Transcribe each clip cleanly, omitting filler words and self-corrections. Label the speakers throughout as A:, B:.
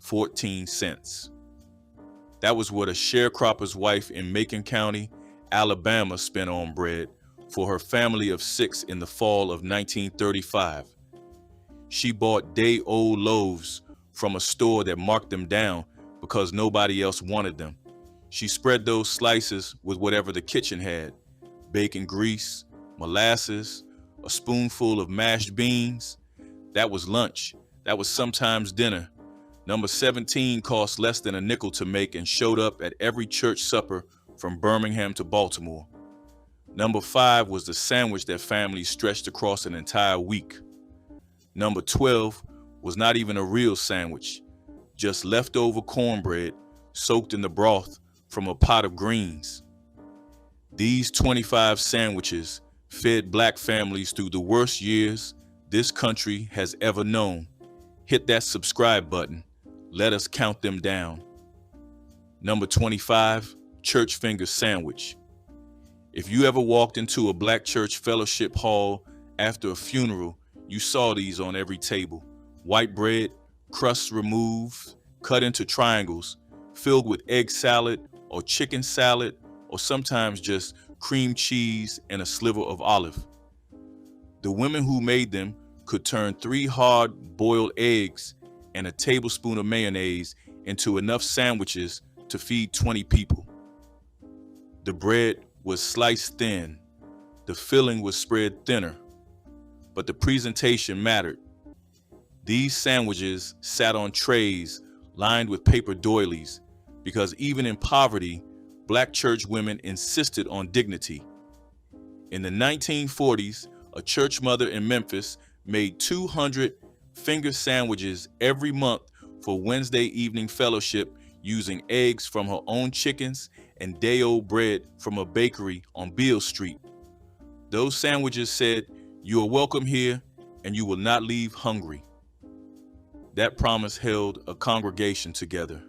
A: 14 cents. That was what a sharecropper's wife in Macon County, Alabama spent on bread for her family of 6 in the fall of 1935. She bought day-old loaves from a store that marked them down because nobody else wanted them. She spread those slices with whatever the kitchen had: bacon grease, molasses, a spoonful of mashed beans. That was lunch. That was sometimes dinner. Number 17 cost less than a nickel to make and showed up at every church supper from Birmingham to Baltimore. Number 5 was the sandwich that families stretched across an entire week. Number 12 was not even a real sandwich, just leftover cornbread soaked in the broth from a pot of greens. These 25 sandwiches fed black families through the worst years this country has ever known. Hit that subscribe button. Let us count them down. Number 25, church finger sandwich. If you ever walked into a black church fellowship hall after a funeral, you saw these on every table. White bread, crusts removed, cut into triangles, filled with egg salad or chicken salad, or sometimes just cream cheese and a sliver of olive. The women who made them could turn 3 hard-boiled eggs and a tablespoon of mayonnaise into enough sandwiches to feed 20 people. The bread was sliced thin. The filling was spread thinner. But the presentation mattered. These sandwiches sat on trays lined with paper doilies because even in poverty, black church women insisted on dignity. In the 1940s, a church mother in Memphis made 200 finger sandwiches every month for Wednesday evening fellowship using eggs from her own chickens and day-old bread from a bakery on Beale Street. Those sandwiches said, "You are welcome here and you will not leave hungry." That promise held a congregation together.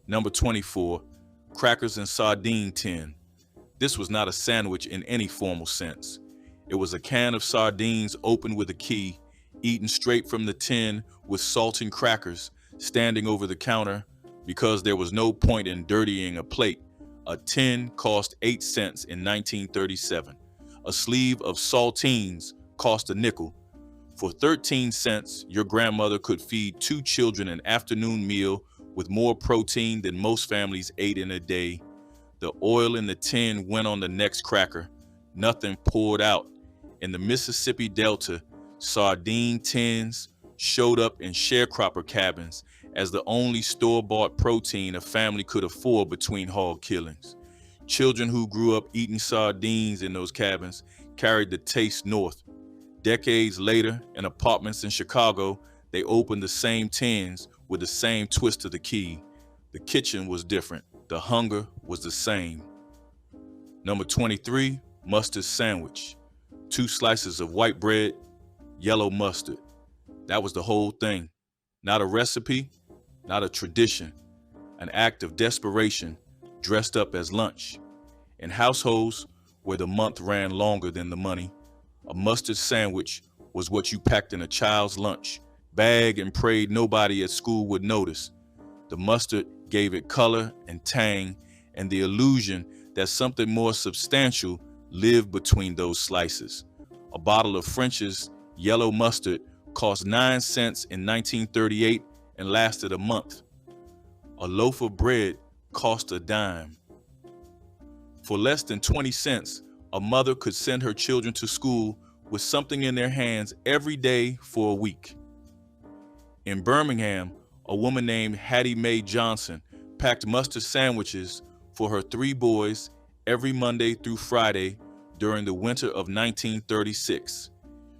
A: Number 24, crackers and sardine tin. This was not a sandwich in any formal sense. It was a can of sardines opened with a key, eaten straight from the tin with salt and crackers, standing over the counter because there was no point in dirtying a plate. A tin cost 8 cents in 1937. A sleeve of saltines cost a nickel. For 13 cents, your grandmother could feed 2 children an afternoon meal with more protein than most families ate in a day. The oil in the tin went on the next cracker. Nothing poured out. In the Mississippi Delta, sardine tins showed up in sharecropper cabins as the only store-bought protein a family could afford between hog killings. Children who grew up eating sardines in those cabins carried the taste north. Decades later, in apartments in Chicago, they opened the same tins with the same twist to the key. The kitchen was different. The hunger was the same. Number 23, mustard sandwich. 2 slices of white bread, yellow mustard. That was the whole thing. Not a recipe, not a tradition. An act of desperation dressed up as lunch. In households where the month ran longer than the money, a mustard sandwich was what you packed in a child's lunch bag and prayed nobody at school would notice. The mustard gave it color and tang and the illusion that something more substantial lived between those slices. A bottle of French's yellow mustard cost 9 cents in 1938 and lasted a month. A loaf of bread cost a dime. For less than 20 cents, a mother could send her children to school with something in their hands every day for a week. In Birmingham, a woman named Hattie Mae Johnson packed mustard sandwiches for her 3 boys every Monday through Friday during the winter of 1936.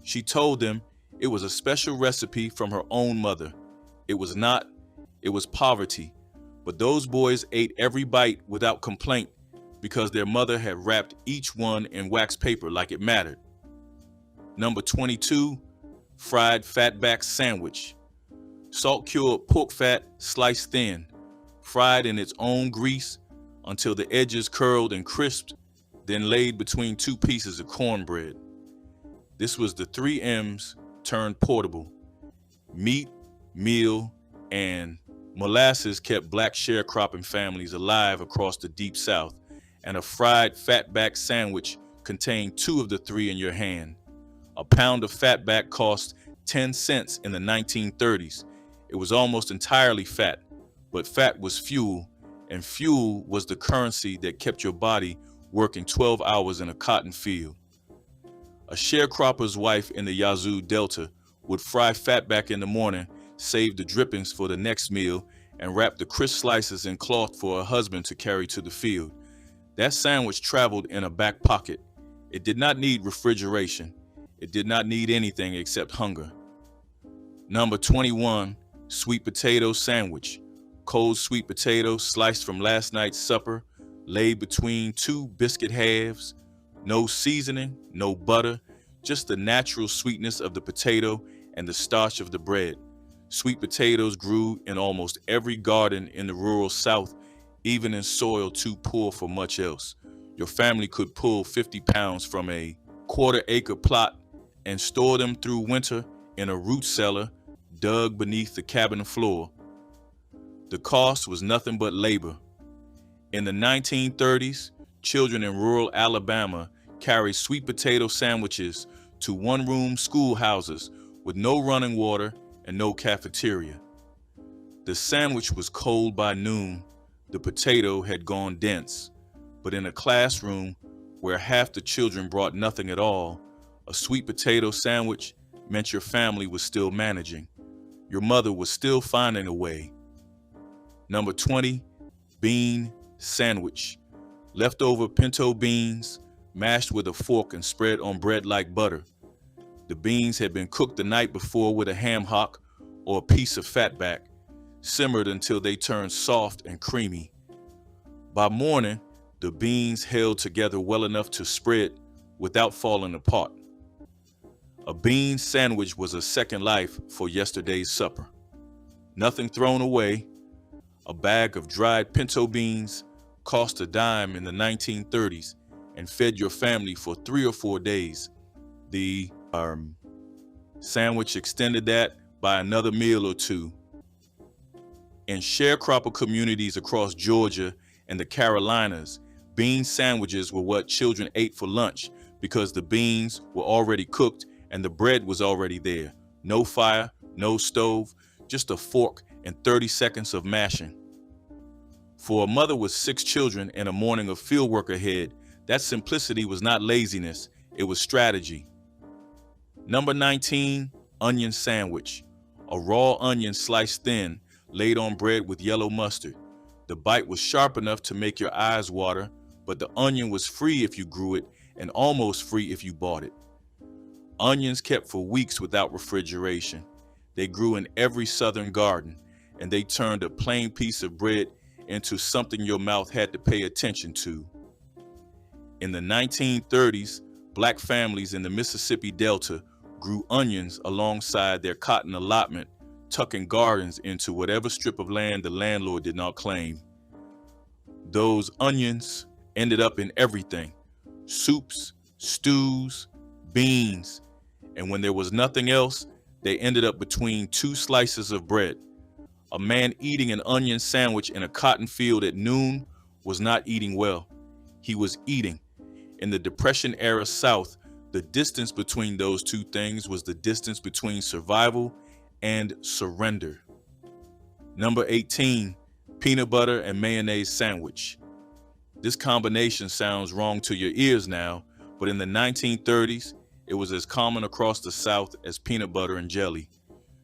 A: She told them it was a special recipe from her own mother. It was not, it was poverty. But those boys ate every bite without complaint because their mother had wrapped each one in wax paper like it mattered. Number 22, fried fatback sandwich. Salt-cured pork fat sliced thin, fried in its own grease until the edges curled and crisped, then laid between 2 pieces of cornbread. This was the 3 M's turned portable: meat, meal, and Molasses kept black sharecropping families alive across the Deep South, and a fried fatback sandwich contained two of the three in your hand. A pound of fatback cost 10 cents in the 1930s. It was almost entirely fat, but fat was fuel, and fuel was the currency that kept your body working 12 hours in a cotton field. A sharecropper's wife in the Yazoo Delta would fry fatback in the morning, save the drippings for the next meal, and wrap the crisp slices in cloth for her husband to carry to the field. That sandwich traveled in a back pocket. It did not need refrigeration. It did not need anything except hunger. Number 21, sweet potato sandwich. Cold sweet potatoes sliced from last night's supper, laid between two biscuit halves. No seasoning, no butter, just the natural sweetness of the potato and the starch of the bread. Sweet potatoes grew in almost every garden in the rural South, even in soil too poor for much else. Your family could pull 50 pounds from a quarter-acre plot and store them through winter in a root cellar dug beneath the cabin floor. The cost was nothing but labor. In the 1930s, children in rural Alabama carried sweet potato sandwiches to one-room schoolhouses with no running water and no cafeteria. The sandwich was cold by noon. The potato had gone dense. But in a classroom where half the children brought nothing at all, a sweet potato sandwich meant your family was still managing. Your mother was still finding a way. Number 20, bean sandwich. Leftover pinto beans, mashed with a fork and spread on bread like butter. The beans had been cooked the night before with a ham hock or a piece of fatback, simmered until they turned soft and creamy. By morning, the beans held together well enough to spread without falling apart. A bean sandwich was a second life for yesterday's supper. Nothing thrown away. A bag of dried pinto beans cost a dime in the 1930s and fed your family for 3 or 4 days. The sandwich extended that by another meal or two. In sharecropper communities across Georgia and the Carolinas, bean sandwiches were what children ate for lunch because the beans were already cooked and the bread was already there. No fire, no stove, just a fork and 30 seconds of mashing. For a mother with 6 children and a morning of fieldwork ahead, that simplicity was not laziness, it was strategy. Number 19, onion sandwich. A raw onion sliced thin, laid on bread with yellow mustard. The bite was sharp enough to make your eyes water, but the onion was free if you grew it and almost free if you bought it. Onions kept for weeks without refrigeration. They grew in every southern garden, and they turned a plain piece of bread into something your mouth had to pay attention to. In the 1930s, black families in the Mississippi Delta grew onions alongside their cotton allotment, tucking gardens into whatever strip of land the landlord did not claim. Those onions ended up in everything: soups, stews, beans, and when there was nothing else, they ended up between 2 slices of bread. A man eating an onion sandwich in a cotton field at noon was not eating well. He was eating. In the Depression-era South, the distance between those two things was the distance between survival and surrender. Number 18, peanut butter and mayonnaise sandwich. This combination sounds wrong to your ears now, but in the 1930s, it was as common across the South as peanut butter and jelly.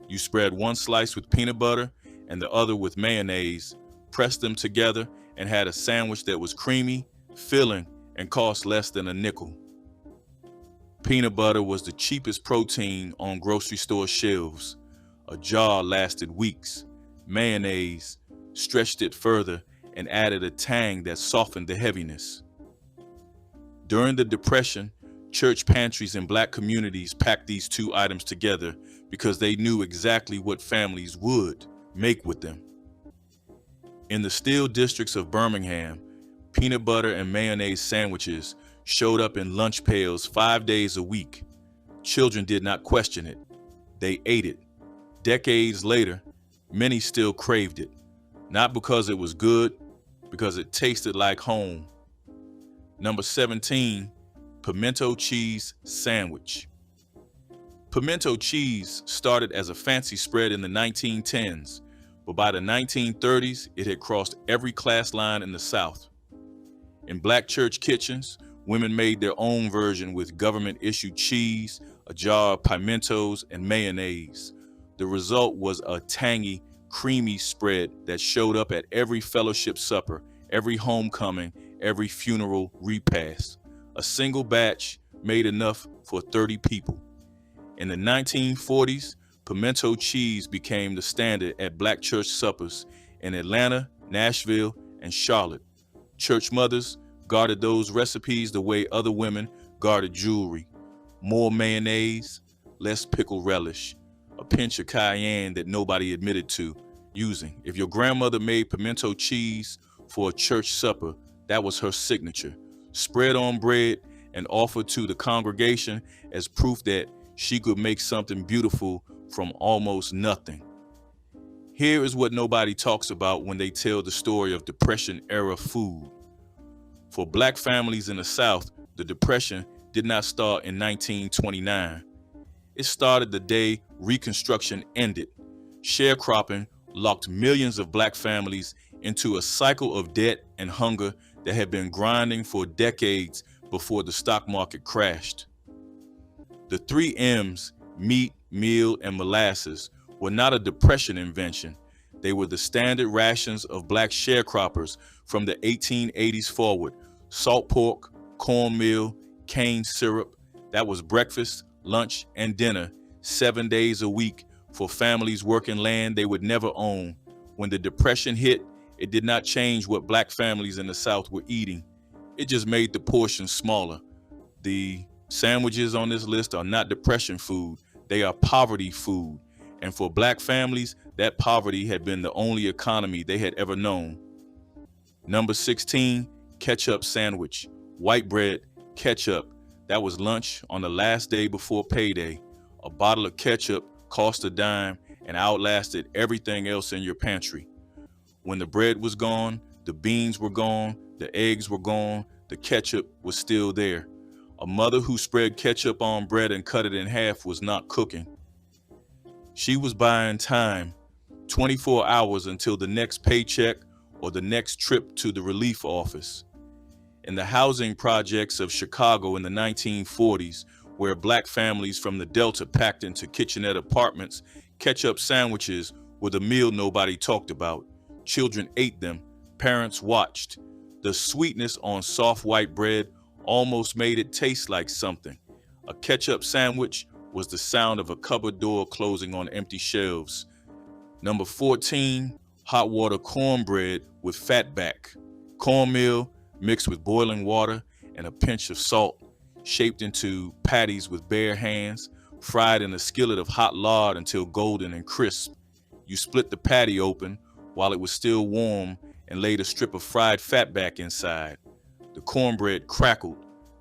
A: You spread one slice with peanut butter and the other with mayonnaise, pressed them together, and had a sandwich that was creamy, filling, and cost less than a nickel. Peanut butter was the cheapest protein on grocery store shelves. A jar lasted weeks. Mayonnaise stretched it further and added a tang that softened the heaviness. During the Depression, church pantries in black communities packed these two items together because they knew exactly what families would make with them. In the steel districts of Birmingham, peanut butter and mayonnaise sandwiches showed up in lunch pails 5 days a week. Children did not question it. They ate it. Decades later, many still craved it. Not because it was good, because it tasted like home. Number 17, pimento cheese sandwich. Pimento cheese started as a fancy spread in the 1910s, but by the 1930s, it had crossed every class line in the South. In black church kitchens, women made their own version with government-issued cheese, a jar of pimentos, and mayonnaise. The result was a tangy, creamy spread that showed up at every fellowship supper, every homecoming, every funeral repast. A single batch made enough for 30 people. In the 1940s, pimento cheese became the standard at black church suppers in Atlanta, Nashville, and Charlotte. Church mothers guarded those recipes the way other women guarded jewelry. More mayonnaise, less pickle relish, a pinch of cayenne that nobody admitted to using. If your grandmother made pimento cheese for a church supper, that was her signature. Spread on bread and offered to the congregation as proof that she could make something beautiful from almost nothing. Here is what nobody talks about when they tell the story of Depression-era food. For black families in the South, the Depression did not start in 1929. It started the day Reconstruction ended. Sharecropping locked millions of black families into a cycle of debt and hunger that had been grinding for decades before the stock market crashed. The 3 M's, meat, meal, and molasses, were not a Depression invention. They were the standard rations of black sharecroppers from the 1880s forward. Salt pork, cornmeal, cane syrup. That was breakfast, lunch, and dinner 7 days a week for families working land they would never own. When the Depression hit, it did not change what black families in the South were eating. It just made the portions smaller. The sandwiches on this list are not Depression food. They are poverty food. And for black families, that poverty had been the only economy they had ever known. Number 16, ketchup sandwich. White bread, ketchup. That was lunch on the last day before payday. A bottle of ketchup cost a dime and outlasted everything else in your pantry. When the bread was gone, the beans were gone, the eggs were gone, the ketchup was still there. A mother who spread ketchup on bread and cut it in half was not cooking. She was buying time, 24 hours until the next paycheck or the next trip to the relief office. In the housing projects of Chicago in the 1940s, where black families from the Delta packed into kitchenette apartments, ketchup sandwiches were the meal nobody talked about. Children ate them, parents watched. The sweetness on soft white bread almost made it taste like something. A ketchup sandwich was the sound of a cupboard door closing on empty shelves. Number 14, hot water cornbread with fatback. Cornmeal mixed with boiling water and a pinch of salt, shaped into patties with bare hands, fried in a skillet of hot lard until golden and crisp. You split the patty open while it was still warm and laid a strip of fried fatback inside. The cornbread crackled,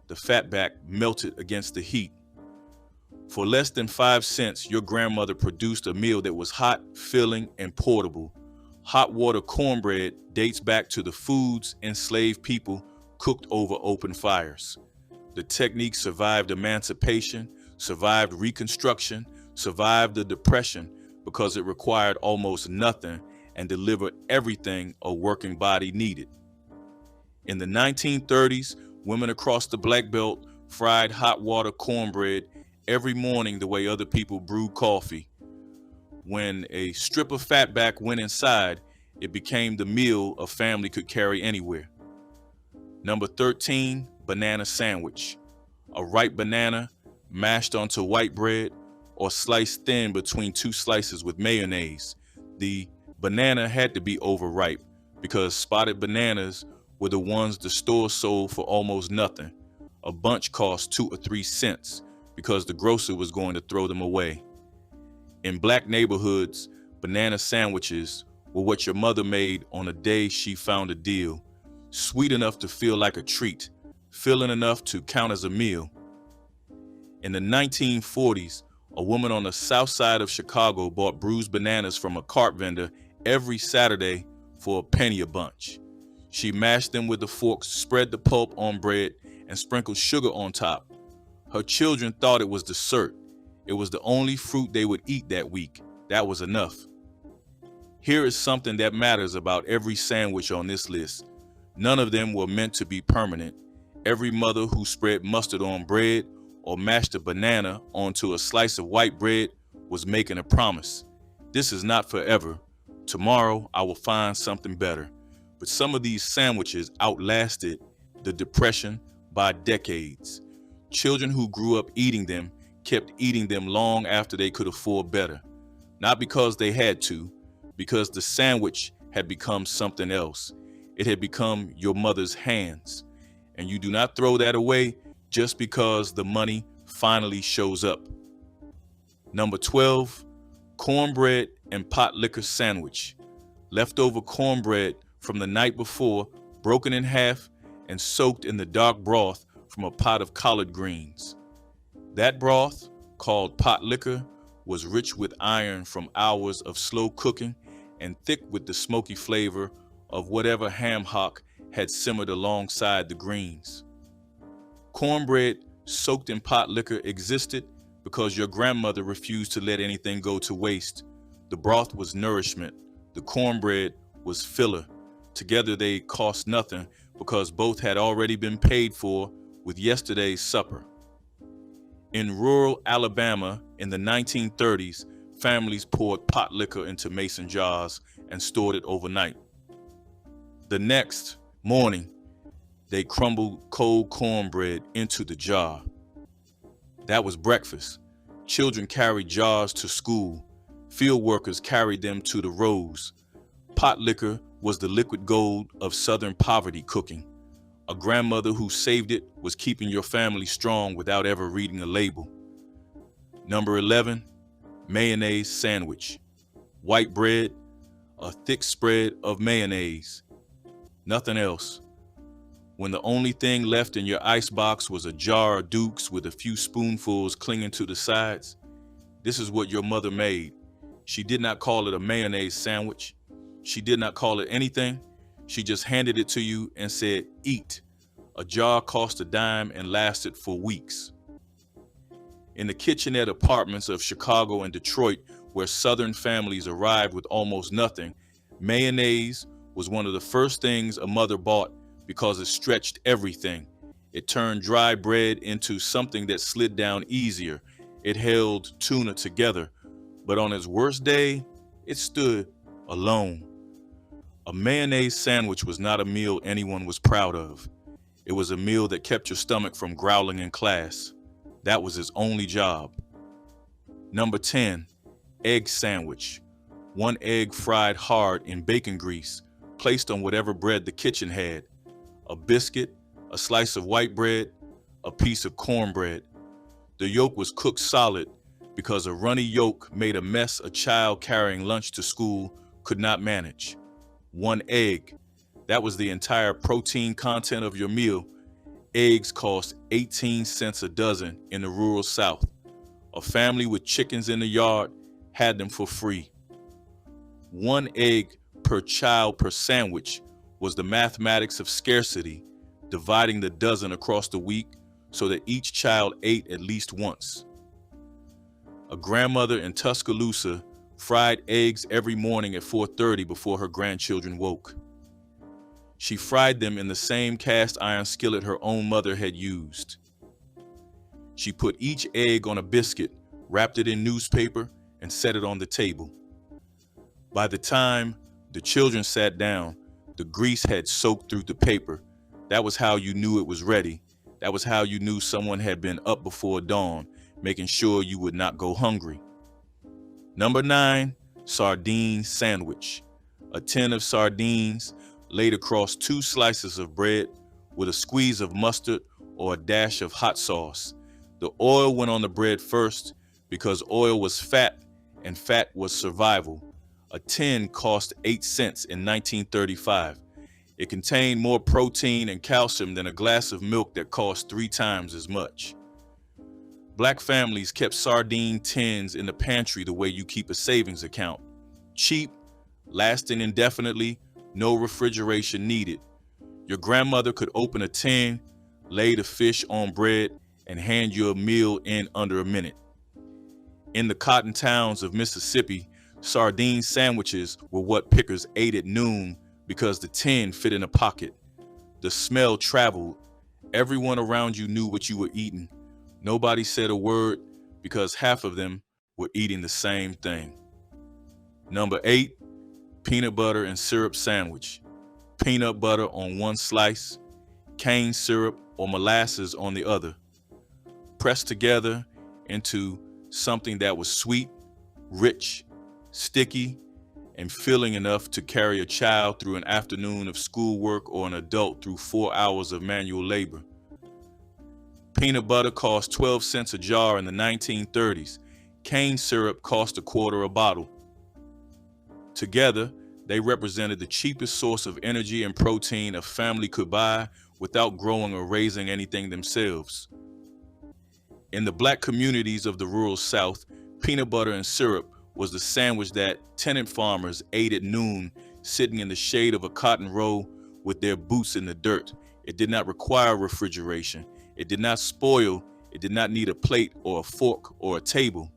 A: the fatback melted against the heat. For less than 5 cents, your grandmother produced a meal that was hot, filling, and portable. Hot water cornbread dates back to the foods enslaved people cooked over open fires. The technique survived emancipation, survived Reconstruction, survived the Depression because it required almost nothing and delivered everything a working body needed. In the 1930s, women across the Black Belt fried hot water cornbread every morning the way other people brewed coffee. When a strip of fatback went inside, it became the meal a family could carry anywhere. Number 13, banana sandwich. A ripe banana mashed onto white bread or sliced thin between 2 slices with mayonnaise. The banana had to be overripe because spotted bananas were the ones the store sold for almost nothing. A bunch cost 2 or 3 cents because the grocer was going to throw them away. In black neighborhoods, banana sandwiches were what your mother made on a day she found a deal. Sweet enough to feel like a treat, filling enough to count as a meal. In the 1940s, a woman on the south side of Chicago bought bruised bananas from a cart vendor every Saturday for a penny a bunch. She mashed them with a fork, spread the pulp on bread, and sprinkled sugar on top. Her children thought it was dessert. It was the only fruit they would eat that week. That was enough. Here is something that matters about every sandwich on this list. None of them were meant to be permanent. Every mother who spread mustard on bread or mashed a banana onto a slice of white bread was making a promise. This is not forever. Tomorrow I will find something better. But some of these sandwiches outlasted the Depression by decades. Children who grew up eating them kept eating them long after they could afford better. Not because they had to, because the sandwich had become something else. It had become your mother's hands. And you do not throw that away just because the money finally shows up. Number 12, cornbread and Potlikker sandwich. Leftover cornbread from the night before, broken in half and soaked in the dark broth from a pot of collard greens. That broth, called Potlikker, was rich with iron from hours of slow cooking and thick with the smoky flavor of whatever ham hock had simmered alongside the greens. Cornbread soaked in Potlikker existed because your grandmother refused to let anything go to waste. The broth was nourishment. The cornbread was filler. Together they cost nothing because both had already been paid for with yesterday's supper. In rural Alabama in the 1930s, families poured Potlikker into mason jars and stored it overnight. The next morning, they crumbled cold cornbread into the jar. That was breakfast. Children carried jars to school. Field workers carried them to the rows. Potlikker was the liquid gold of Southern poverty cooking. A grandmother who saved it was keeping your family strong without ever reading a label. Number 11, mayonnaise sandwich. White bread, a thick spread of mayonnaise. Nothing else. When the only thing left in your icebox was a jar of Duke's with a few spoonfuls clinging to the sides, this is what your mother made. She did not call it a mayonnaise sandwich. She did not call it anything. She just handed it to you and said, eat. A jar cost a dime and lasted for weeks. In the kitchenette apartments of Chicago and Detroit, where Southern families arrived with almost nothing, mayonnaise was one of the first things a mother bought because it stretched everything. It turned dry bread into something that slid down easier. It held tuna together. But on its worst day, it stood alone. A mayonnaise sandwich was not a meal anyone was proud of. It was a meal that kept your stomach from growling in class. That was its only job. Number 10, egg sandwich. One egg fried hard in bacon grease, placed on whatever bread the kitchen had. A biscuit, a slice of white bread, a piece of cornbread. The yolk was cooked solid because a runny yolk made a mess a child carrying lunch to school could not manage. One egg. That was the entire protein content of your meal. Eggs cost 18 cents a dozen in the rural South. A family with chickens in the yard had them for free. One egg per child per sandwich was the mathematics of scarcity, dividing the dozen across the week so that each child ate at least once. A grandmother in Tuscaloosa fried eggs every morning at 4:30 before her grandchildren woke. She fried them in the same cast iron skillet her own mother had used. She put each egg on a biscuit, wrapped it in newspaper, and set it on the table. By the time the children sat down, the grease had soaked through the paper. That was how you knew it was ready. That was how you knew someone had been up before dawn, making sure you would not go hungry. Number 9, sardine sandwich. A tin of sardines laid across 2 slices of bread with a squeeze of mustard or a dash of hot sauce. The oil went on the bread first because oil was fat and fat was survival. A tin cost 8 cents in 1935. It contained more protein and calcium than a glass of milk that cost 3 times as much. Black families kept sardine tins in the pantry the way you keep a savings account. Cheap, lasting indefinitely, No refrigeration needed. Your grandmother could open a tin, lay the fish on bread, and hand you a meal in under a minute. In the cotton towns of Mississippi, sardine sandwiches were what pickers ate at noon because the tin fit in a pocket. The smell traveled. Everyone around you knew what you were eating. Nobody said a word because half of them were eating the same thing. Number 8, peanut butter and syrup sandwich. Peanut butter on one slice, cane syrup or molasses on the other. Pressed together into something that was sweet, rich, sticky, and filling enough to carry a child through an afternoon of schoolwork or an adult through 4 hours of manual labor. Peanut butter cost 12 cents a jar in the 1930s. Cane syrup cost $0.25 a bottle. Together, they represented the cheapest source of energy and protein a family could buy without growing or raising anything themselves. In the black communities of the rural South, peanut butter and syrup was the sandwich that tenant farmers ate at noon, sitting in the shade of a cotton row with their boots in the dirt. It did not require refrigeration. It did not spoil. It did not need a plate or a fork or a table.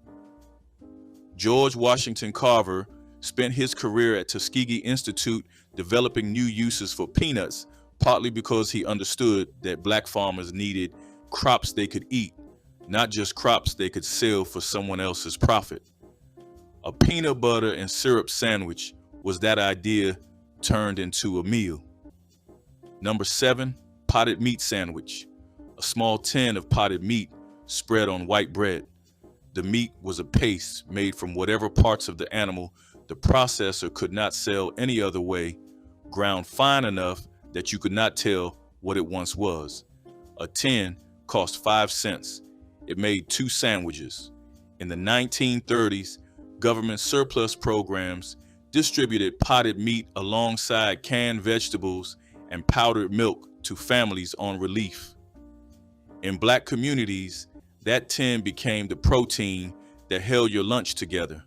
A: George Washington Carver spent his career at Tuskegee Institute developing new uses for peanuts, partly because he understood that black farmers needed crops they could eat, not just crops they could sell for someone else's profit. A peanut butter and syrup sandwich was that idea turned into a meal. Number 7, potted meat sandwich. A small tin of potted meat spread on white bread. The meat was a paste made from whatever parts of the animal the processor could not sell any other way, ground fine enough that you could not tell what it once was. A tin cost 5 cents. It made 2 sandwiches. In the 1930s, government surplus programs distributed potted meat alongside canned vegetables and powdered milk to families on relief. In black communities, that tin became the protein that held your lunch together.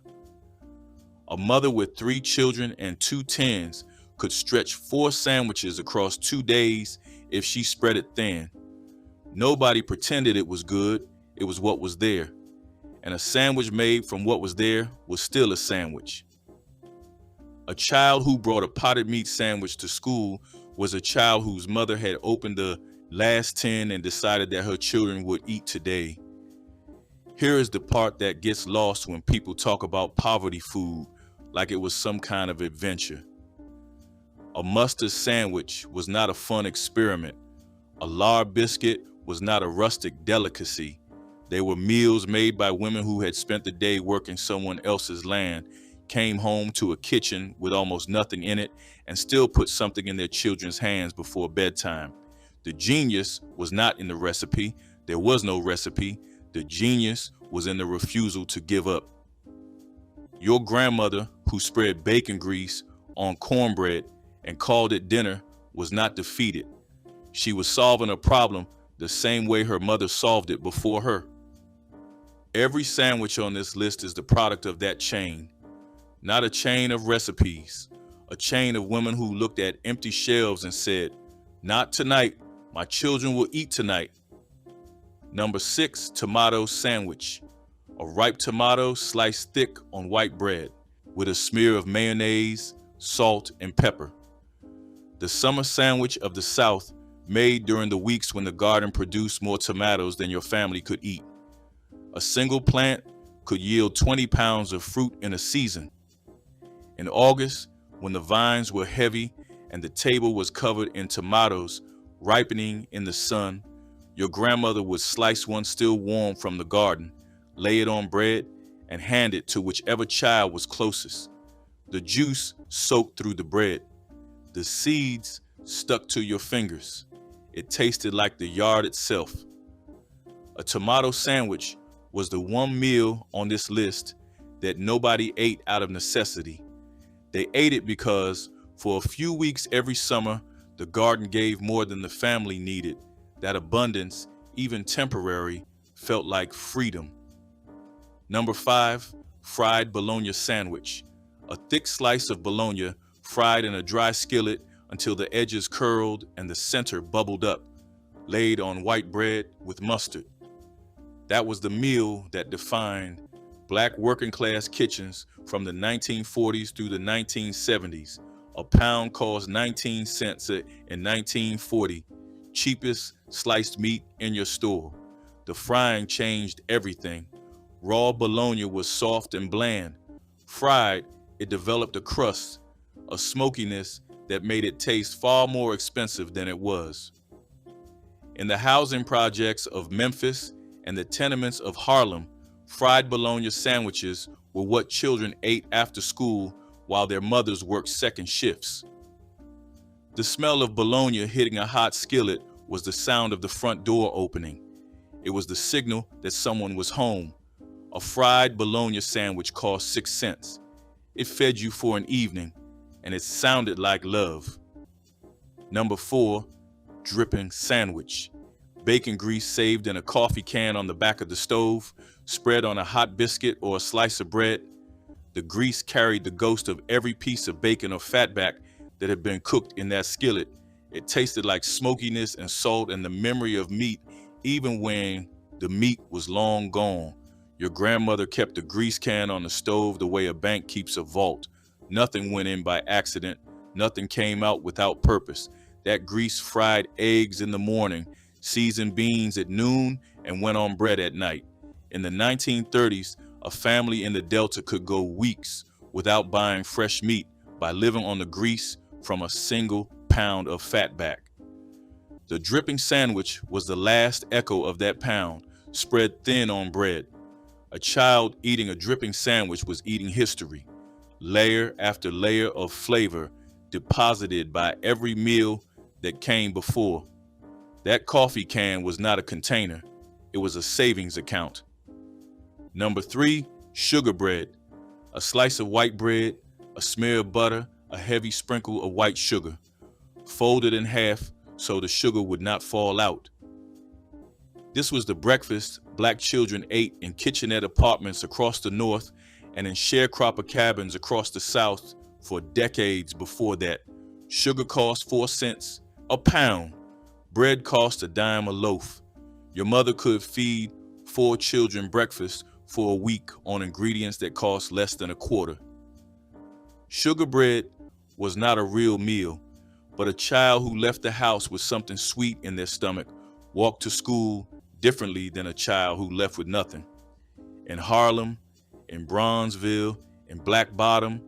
A: A mother with 3 children and 2 tins could stretch 4 sandwiches across 2 days if she spread it thin. Nobody pretended it was good, it was what was there. And a sandwich made from what was there was still a sandwich. A child who brought a potted meat sandwich to school was a child whose mother had opened the last tin and decided that her children would eat today. Here is the part that gets lost when people talk about poverty food like it was some kind of adventure. A mustard sandwich was not a fun experiment. A lard biscuit was not a rustic delicacy. They were meals made by women who had spent the day working someone else's land, came home to a kitchen with almost nothing in it, and still put something in their children's hands before bedtime. The genius was not in the recipe. There was no recipe. The genius was in the refusal to give up. Your grandmother, who spread bacon grease on cornbread and called it dinner, was not defeated. She was solving a problem the same way her mother solved it before her. Every sandwich on this list is the product of that chain. Not a chain of recipes, a chain of women who looked at empty shelves and said, "Not tonight, my children will eat tonight." Number 6, tomato sandwich. A ripe tomato sliced thick on white bread with a smear of mayonnaise, salt, and pepper. The summer sandwich of the South, made during the weeks when the garden produced more tomatoes than your family could eat. A single plant could yield 20 pounds of fruit in a season. In August, when the vines were heavy and the table was covered in tomatoes ripening in the sun, your grandmother would slice one still warm from the garden, lay it on bread, and hand it to whichever child was closest. The juice soaked through the bread. The seeds stuck to your fingers. It tasted like the yard itself. A tomato sandwich was the one meal on this list that nobody ate out of necessity. They ate it because for a few weeks every summer, the garden gave more than the family needed. That abundance, even temporary, felt like freedom. Number 5, fried bologna sandwich. A thick slice of bologna fried in a dry skillet until the edges curled and the center bubbled up, laid on white bread with mustard. That was the meal that defined Black working class kitchens from the 1940s through the 1970s. A pound cost 19 cents in 1940, cheapest sliced meat in your store. The frying changed everything. Raw bologna was soft and bland. Fried, it developed a crust, a smokiness that made it taste far more expensive than it was. In the housing projects of Memphis and the tenements of Harlem, fried bologna sandwiches were what children ate after school while their mothers worked second shifts. The smell of bologna hitting a hot skillet was the sound of the front door opening. It was the signal that someone was home. A fried bologna sandwich cost 6 cents. It fed you for an evening, and it sounded like love. Number 4, dripping sandwich. Bacon grease saved in a coffee can on the back of the stove, spread on a hot biscuit or a slice of bread. The grease carried the ghost of every piece of bacon or fatback that had been cooked in that skillet. It tasted like smokiness and salt and the memory of meat, even when the meat was long gone. Your grandmother kept a grease can on the stove the way a bank keeps a vault. Nothing went in by accident. Nothing came out without purpose. That grease fried eggs in the morning, seasoned beans at noon, and went on bread at night. In the 1930s, a family in the Delta could go weeks without buying fresh meat by living on the grease from a single pound of fatback. The dripping sandwich was the last echo of that pound, spread thin on bread. A child eating a dripping sandwich was eating history, layer after layer of flavor deposited by every meal that came before. That coffee can was not a container, it was a savings account. Number 3, sugar bread. A slice of white bread, a smear of butter, a heavy sprinkle of white sugar, folded in half so the sugar would not fall out. This was the breakfast Black children ate in kitchenette apartments across the North and in sharecropper cabins across the South for decades before that. Sugar cost 4 cents a pound. Bread cost a dime a loaf. Your mother could feed 4 children breakfast for a week on ingredients that cost less than a quarter. Sugar bread was not a real meal, but a child who left the house with something sweet in their stomach walked to school differently than a child who left with nothing. In Harlem, in Bronzeville, in Black Bottom,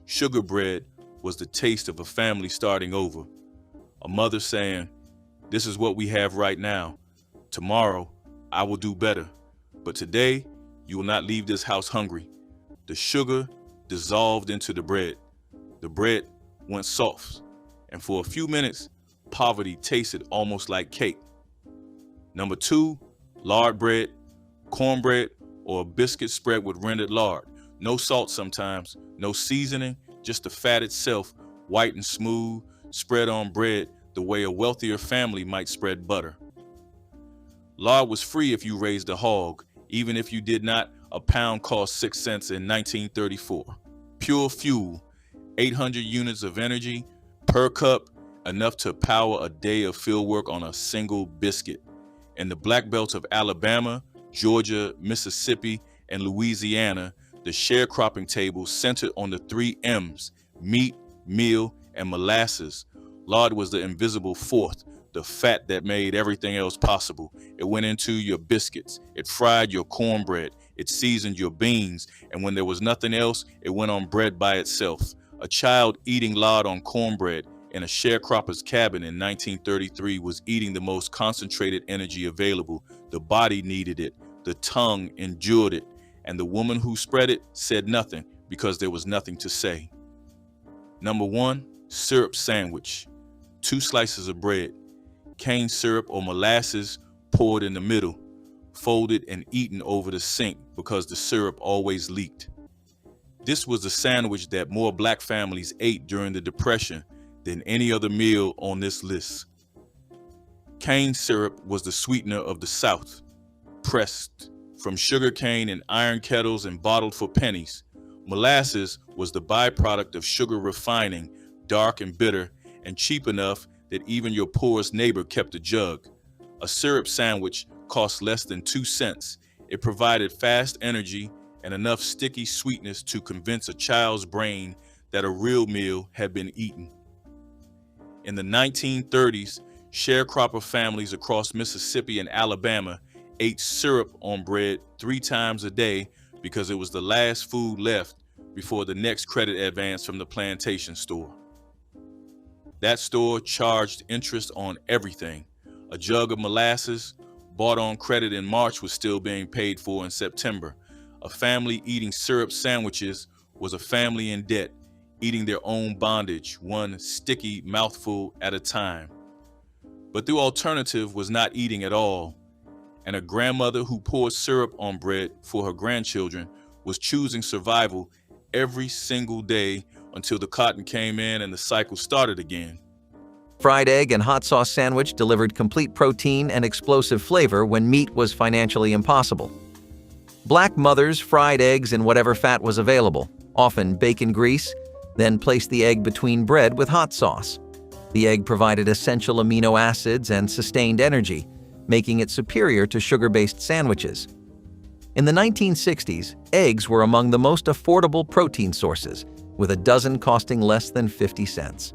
A: sugar bread was the taste of a family starting over. A mother saying, "This is what we have right now. Tomorrow, I will do better. But today, you will not leave this house hungry." The sugar dissolved into the bread. The bread went soft, and for a few minutes, poverty tasted almost like cake. Number 2, lard bread, cornbread, or a biscuit spread with rendered lard. No salt sometimes, no seasoning, just the fat itself, white and smooth, spread on bread the way a wealthier family might spread butter. Lard was free if you raised a hog. Even if you did not, a pound cost 6 cents in 1934. Pure fuel, 800 units of energy per cup, enough to power a day of field work on a single biscuit. In the Black Belt of Alabama, Georgia, Mississippi, and Louisiana, the sharecropping table centered on the 3 M's, meat, meal, and molasses. Lard was the invisible fourth, the fat that made everything else possible. It went into your biscuits, it fried your cornbread, it seasoned your beans, and when there was nothing else, it went on bread by itself. A child eating lard on cornbread in a sharecropper's cabin in 1933 was eating the most concentrated energy available. The body needed it, the tongue endured it, and the woman who spread it said nothing because there was nothing to say. Number 1, syrup sandwich. 2 slices of bread, cane syrup or molasses poured in the middle, folded and eaten over the sink because the syrup always leaked. This was the sandwich that more Black families ate during the Depression than any other meal on this list. Cane syrup was the sweetener of the South, pressed from sugar cane in iron kettles and bottled for pennies. Molasses was the byproduct of sugar refining, dark and bitter, and cheap enough that even your poorest neighbor kept a jug. A syrup sandwich cost less than 2 cents. It provided fast energy and enough sticky sweetness to convince a child's brain that a real meal had been eaten. In the 1930s, sharecropper families across Mississippi and Alabama ate syrup on bread 3 times a day because it was the last food left before the next credit advance from the plantation store. That store charged interest on everything. A jug of molasses bought on credit in March was still being paid for in September. A family eating syrup sandwiches was a family in debt, eating their own bondage, one sticky mouthful at a time. But the alternative was not eating at all, and a grandmother who poured syrup on bread for her grandchildren was choosing survival every single day until the cotton came in and the cycle started again.
B: Fried egg and hot sauce sandwich delivered complete protein and explosive flavor when meat was financially impossible. Black mothers fried eggs in whatever fat was available, often bacon grease, then placed the egg between bread with hot sauce. The egg provided essential amino acids and sustained energy, making it superior to sugar-based sandwiches. In the 1960s, eggs were among the most affordable protein sources, with a dozen costing less than 50 cents.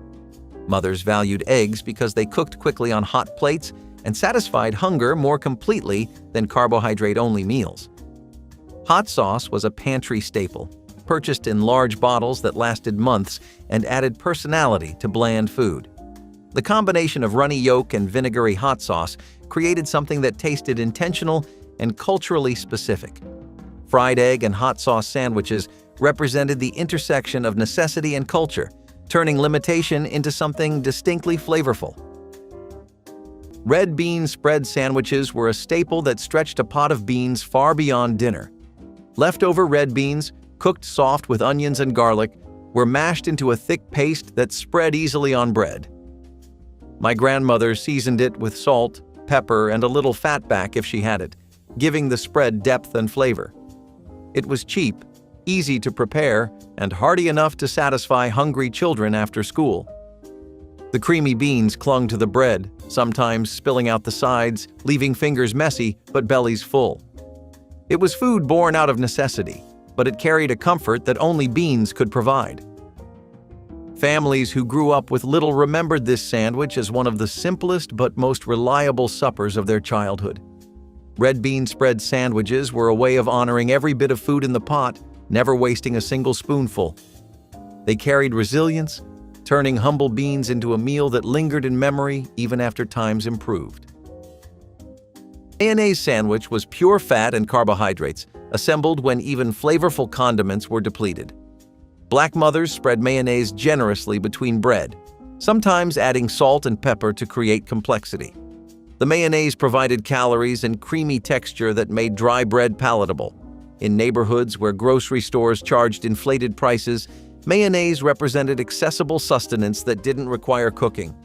B: Mothers valued eggs because they cooked quickly on hot plates and satisfied hunger more completely than carbohydrate-only meals. Hot sauce was a pantry staple, purchased in large bottles that lasted months and added personality to bland food. The combination of runny yolk and vinegary hot sauce created something that tasted intentional and culturally specific. Fried egg and hot sauce sandwiches represented the intersection of necessity and culture, turning limitation into something distinctly flavorful. Red bean spread sandwiches were a staple that stretched a pot of beans far beyond dinner. Leftover red beans, cooked soft with onions and garlic, were mashed into a thick paste that spread easily on bread. My grandmother seasoned it with salt, pepper, and a little fatback if she had it, giving the spread depth and flavor. It was cheap, easy to prepare, and hearty enough to satisfy hungry children after school. The creamy beans clung to the bread, sometimes spilling out the sides, leaving fingers messy but bellies full. It was food born out of necessity, but it carried a comfort that only beans could provide. Families who grew up with little remembered this sandwich as one of the simplest but most reliable suppers of their childhood. Red bean spread sandwiches were a way of honoring every bit of food in the pot, never wasting a single spoonful. They carried resilience, turning humble beans into a meal that lingered in memory even after times improved. Mayonnaise sandwich was pure fat and carbohydrates, assembled when even flavorful condiments were depleted. Black mothers spread mayonnaise generously between bread, sometimes adding salt and pepper to create complexity. The mayonnaise provided calories and creamy texture that made dry bread palatable. In neighborhoods where grocery stores charged inflated prices, mayonnaise represented accessible sustenance that didn't require cooking.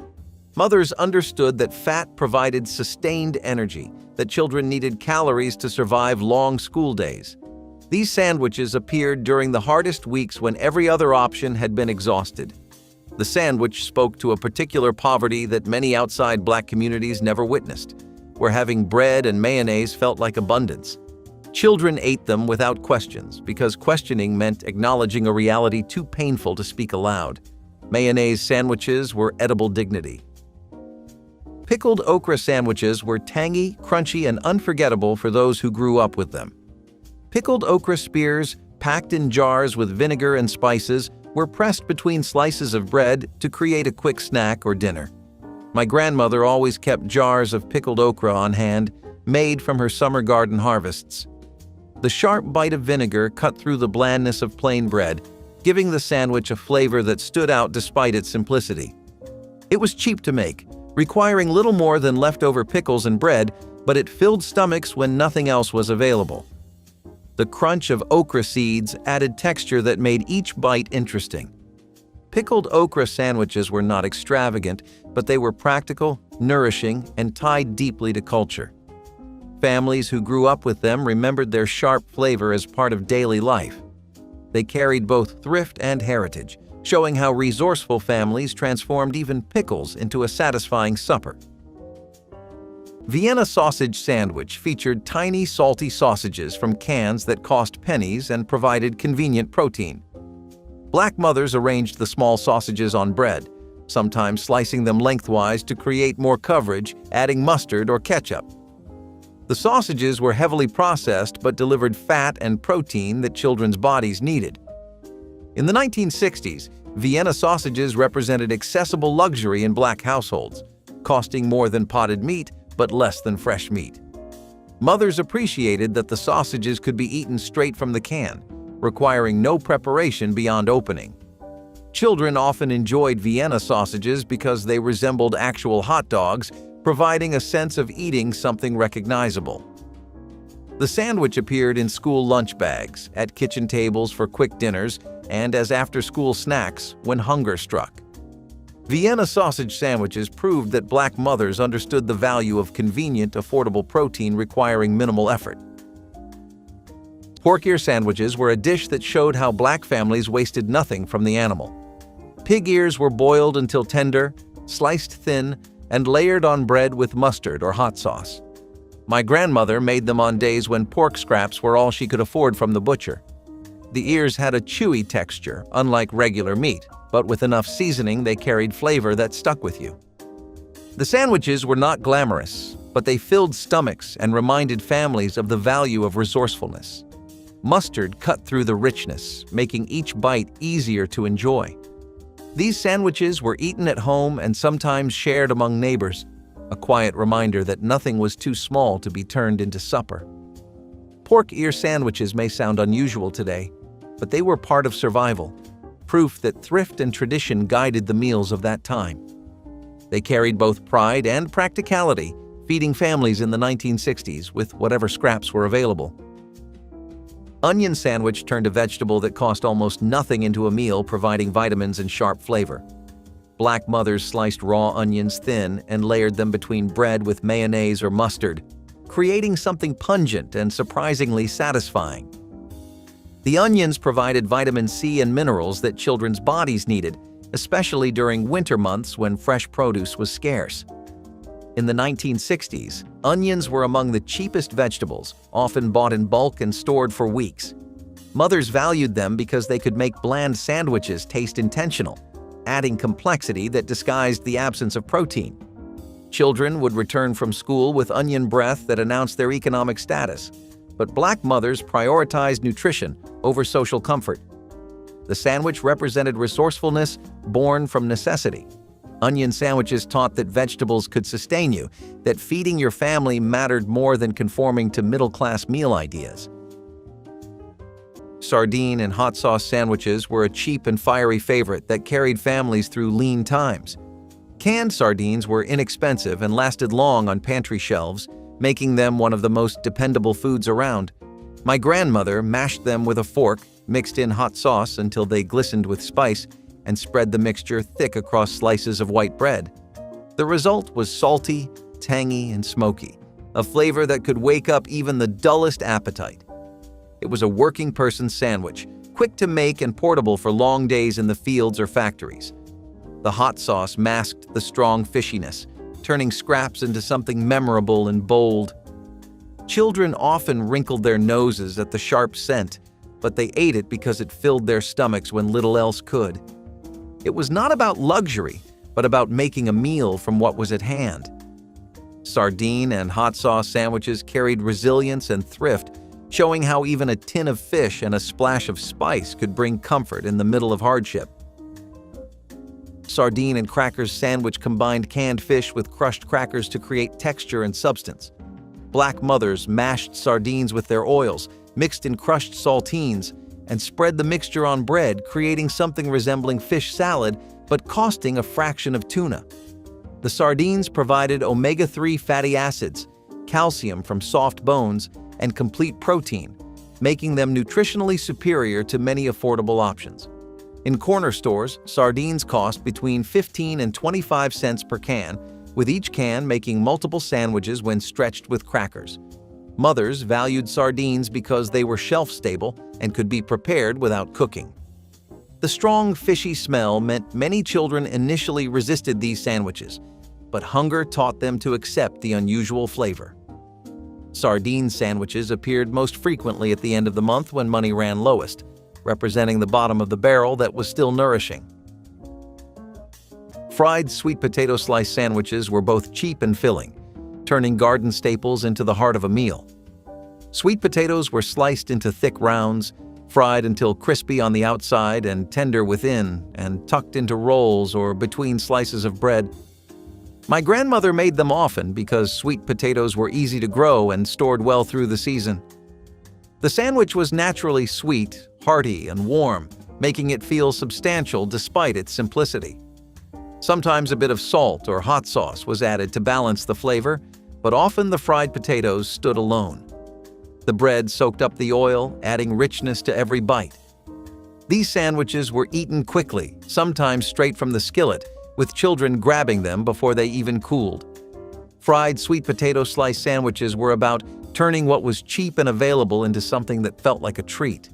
B: Mothers understood that fat provided sustained energy, that children needed calories to survive long school days. These sandwiches appeared during the hardest weeks when every other option had been exhausted. The sandwich spoke to a particular poverty that many outside Black communities never witnessed, where having bread and mayonnaise felt like abundance. Children ate them without questions because questioning meant acknowledging a reality too painful to speak aloud. Mayonnaise sandwiches were edible dignity. Pickled okra sandwiches were tangy, crunchy, and unforgettable for those who grew up with them. Pickled okra spears, packed in jars with vinegar and spices, were pressed between slices of bread to create a quick snack or dinner. My grandmother always kept jars of pickled okra on hand, made from her summer garden harvests. The sharp bite of vinegar cut through the blandness of plain bread, giving the sandwich a flavor that stood out despite its simplicity. It was cheap to make, requiring little more than leftover pickles and bread, but it filled stomachs when nothing else was available. The crunch of okra seeds added texture that made each bite interesting. Pickled okra sandwiches were not extravagant, but they were practical, nourishing, and tied deeply to culture. Families who grew up with them remembered their sharp flavor as part of daily life. They carried both thrift and heritage, showing how resourceful families transformed even pickles into a satisfying supper. Vienna sausage sandwich featured tiny, salty sausages from cans that cost pennies and provided convenient protein. Black mothers arranged the small sausages on bread, sometimes slicing them lengthwise to create more coverage, adding mustard or ketchup. The sausages were heavily processed but delivered fat and protein that children's bodies needed. In the 1960s, Vienna sausages represented accessible luxury in Black households, costing more than potted meat but less than fresh meat. Mothers appreciated that the sausages could be eaten straight from the can, requiring no preparation beyond opening. Children often enjoyed Vienna sausages because they resembled actual hot dogs, providing a sense of eating something recognizable. The sandwich appeared in school lunch bags, at kitchen tables for quick dinners, and as after-school snacks when hunger struck. Vienna sausage sandwiches proved that Black mothers understood the value of convenient, affordable protein requiring minimal effort. Pork ear sandwiches were a dish that showed how Black families wasted nothing from the animal. Pig ears were boiled until tender, sliced thin, and layered on bread with mustard or hot sauce. My grandmother made them on days when pork scraps were all she could afford from the butcher. The ears had a chewy texture, unlike regular meat, but with enough seasoning they carried flavor that stuck with you. The sandwiches were not glamorous, but they filled stomachs and reminded families of the value of resourcefulness. Mustard cut through the richness, making each bite easier to enjoy. These sandwiches were eaten at home and sometimes shared among neighbors, a quiet reminder that nothing was too small to be turned into supper. Pork ear sandwiches may sound unusual today, but they were part of survival, proof that thrift and tradition guided the meals of that time. They carried both pride and practicality, feeding families in the 1960s with whatever scraps were available. Onion sandwich turned a vegetable that cost almost nothing into a meal, providing vitamins and sharp flavor. Black mothers sliced raw onions thin and layered them between bread with mayonnaise or mustard, creating something pungent and surprisingly satisfying. The onions provided vitamin C and minerals that children's bodies needed, especially during winter months when fresh produce was scarce. In the 1960s, onions were among the cheapest vegetables, often bought in bulk and stored for weeks. Mothers valued them because they could make bland sandwiches taste intentional, adding complexity that disguised the absence of protein. Children would return from school with onion breath that announced their economic status, but Black mothers prioritized nutrition over social comfort. The sandwich represented resourcefulness born from necessity. Onion sandwiches taught that vegetables could sustain you, that feeding your family mattered more than conforming to middle-class meal ideas. Sardine and hot sauce sandwiches were a cheap and fiery favorite that carried families through lean times. Canned sardines were inexpensive and lasted long on pantry shelves, making them one of the most dependable foods around. My grandmother mashed them with a fork, mixed in hot sauce until they glistened with spice, and spread the mixture thick across slices of white bread. The result was salty, tangy, and smoky, a flavor that could wake up even the dullest appetite. It was a working person's sandwich, quick to make and portable for long days in the fields or factories. The hot sauce masked the strong fishiness, turning scraps into something memorable and bold. Children often wrinkled their noses at the sharp scent, but they ate it because it filled their stomachs when little else could. It was not about luxury, but about making a meal from what was at hand. Sardine and hot sauce sandwiches carried resilience and thrift, showing how even a tin of fish and a splash of spice could bring comfort in the middle of hardship. Sardine and crackers sandwich combined canned fish with crushed crackers to create texture and substance. Black mothers mashed sardines with their oils, mixed in crushed saltines, and spread the mixture on bread, creating something resembling fish salad but costing a fraction of tuna. The sardines provided omega-3 fatty acids, calcium from soft bones, and complete protein, making them nutritionally superior to many affordable options. In corner stores, sardines cost between 15 and 25 cents per can, with each can making multiple sandwiches when stretched with crackers. Mothers valued sardines because they were shelf-stable and could be prepared without cooking. The strong, fishy smell meant many children initially resisted these sandwiches, but hunger taught them to accept the unusual flavor. Sardine sandwiches appeared most frequently at the end of the month when money ran lowest, representing the bottom of the barrel that was still nourishing. Fried sweet potato slice sandwiches were both cheap and filling, turning garden staples into the heart of a meal. Sweet potatoes were sliced into thick rounds, fried until crispy on the outside and tender within, and tucked into rolls or between slices of bread. My grandmother made them often because sweet potatoes were easy to grow and stored well through the season. The sandwich was naturally sweet, hearty, and warm, making it feel substantial despite its simplicity. Sometimes a bit of salt or hot sauce was added to balance the flavor, but often the fried potatoes stood alone. The bread soaked up the oil, adding richness to every bite. These sandwiches were eaten quickly, sometimes straight from the skillet, with children grabbing them before they even cooled. Fried sweet potato slice sandwiches were about turning what was cheap and available into something that felt like a treat.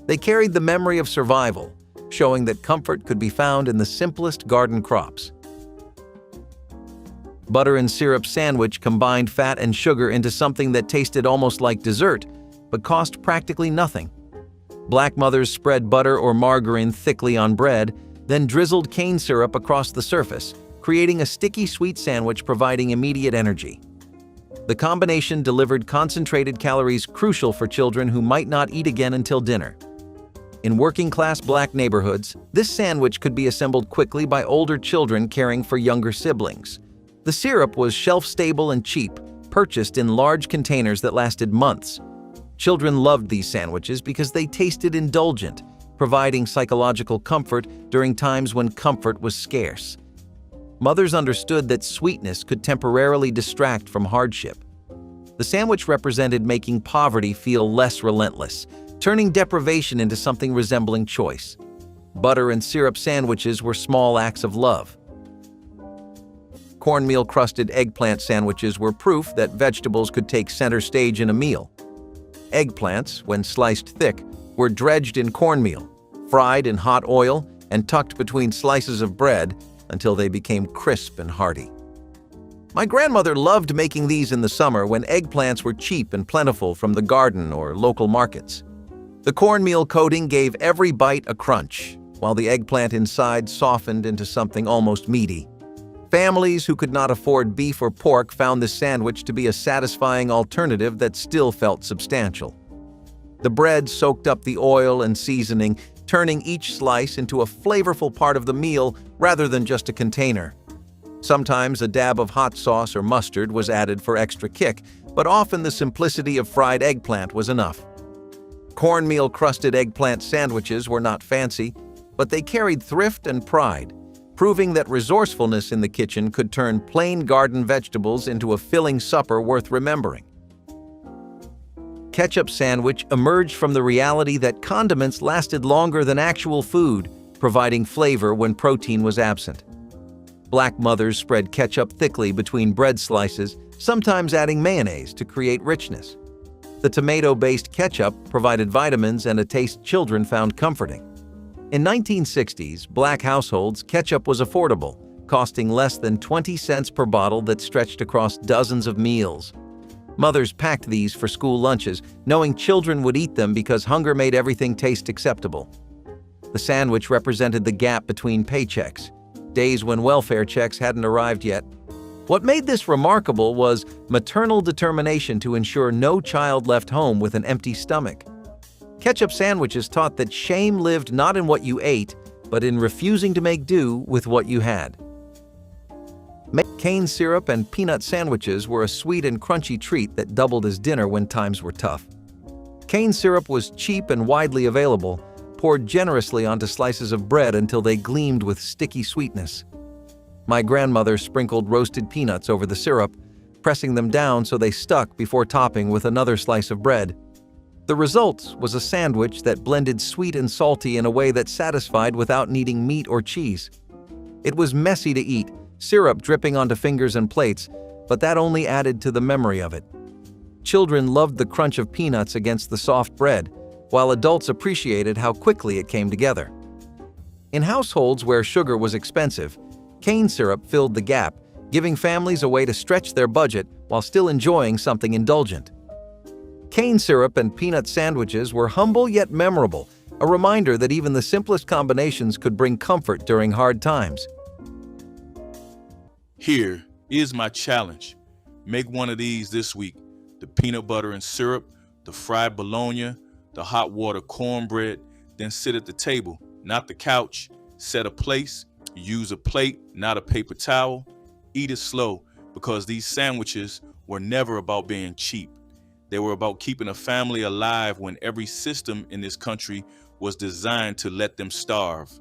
B: They carried the memory of survival, showing that comfort could be found in the simplest garden crops. Butter and syrup sandwich combined fat and sugar into something that tasted almost like dessert, but cost practically nothing. Black mothers spread butter or margarine thickly on bread, then drizzled cane syrup across the surface, creating a sticky sweet sandwich providing immediate energy. The combination delivered concentrated calories crucial for children who might not eat again until dinner. In working-class Black neighborhoods, this sandwich could be assembled quickly by older children caring for younger siblings. The syrup was shelf-stable and cheap, purchased in large containers that lasted months. Children loved these sandwiches because they tasted indulgent, providing psychological comfort during times when comfort was scarce. Mothers understood that sweetness could temporarily distract from hardship. The sandwich represented making poverty feel less relentless, turning deprivation into something resembling choice. Butter and syrup sandwiches were small acts of love. Cornmeal-crusted eggplant sandwiches were proof that vegetables could take center stage in a meal. Eggplants, when sliced thick, were dredged in cornmeal, fried in hot oil, and tucked between slices of bread until they became crisp and hearty. My grandmother loved making these in the summer when eggplants were cheap and plentiful from the garden or local markets. The cornmeal coating gave every bite a crunch, while the eggplant inside softened into something almost meaty. Families who could not afford beef or pork found this sandwich to be a satisfying alternative that still felt substantial. The bread soaked up the oil and seasoning, turning each slice into a flavorful part of the meal rather than just a container. Sometimes a dab of hot sauce or mustard was added for extra kick, but often the simplicity of fried eggplant was enough. Cornmeal-crusted eggplant sandwiches were not fancy, but they carried thrift and pride, proving that resourcefulness in the kitchen could turn plain garden vegetables into a filling supper worth remembering. Ketchup sandwich emerged from the reality that condiments lasted longer than actual food, providing flavor when protein was absent. Black mothers spread ketchup thickly between bread slices, sometimes adding mayonnaise to create richness. The tomato-based ketchup provided vitamins and a taste children found comforting. In 1960s, Black households, ketchup was affordable, costing less than 20 cents per bottle that stretched across dozens of meals. Mothers packed these for school lunches, knowing children would eat them because hunger made everything taste acceptable. The sandwich represented the gap between paychecks, days when welfare checks hadn't arrived yet. What made this remarkable was maternal determination to ensure no child left home with an empty stomach. Ketchup sandwiches taught that shame lived not in what you ate, but in refusing to make do with what you had. Cane syrup and peanut sandwiches were a sweet and crunchy treat that doubled as dinner when times were tough. Cane syrup was cheap and widely available, poured generously onto slices of bread until they gleamed with sticky sweetness. My grandmother sprinkled roasted peanuts over the syrup, pressing them down so they stuck before topping with another slice of bread. The result was a sandwich that blended sweet and salty in a way that satisfied without needing meat or cheese. It was messy to eat, syrup dripping onto fingers and plates, but that only added to the memory of it. Children loved the crunch of peanuts against the soft bread, while adults appreciated how quickly it came together. In households where sugar was expensive, cane syrup filled the gap, giving families a way to stretch their budget while still enjoying something indulgent. Cane syrup and peanut sandwiches were humble yet memorable, a reminder that even the simplest combinations could bring comfort during hard times.
A: Here is my challenge. Make one of these this week. The peanut butter and syrup, the fried bologna, the hot water cornbread, then sit at the table, not the couch. Set a place, use a plate, not a paper towel. Eat it slow, because these sandwiches were never about being cheap. They were about keeping a family alive when every system in this country was designed to let them starve.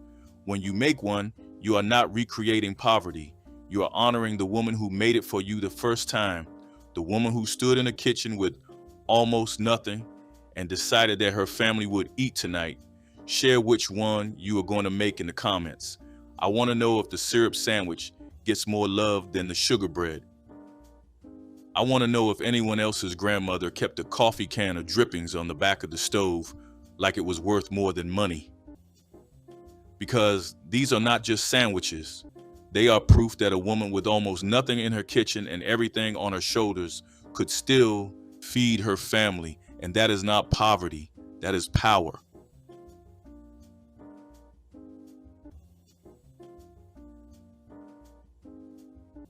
A: When you make one, you are not recreating poverty. You are honoring the woman who made it for you the first time, the woman who stood in the kitchen with almost nothing and decided that her family would eat tonight. Share which one you are going to make in the comments. I want to know if the syrup sandwich gets more love than the sugar bread. I want to know if anyone else's grandmother kept a coffee can of drippings on the back of the stove like it was worth more than money. Because these are not just sandwiches. They are proof that a woman with almost nothing in her kitchen and everything on her shoulders could still feed her family. And that is not poverty, that is power.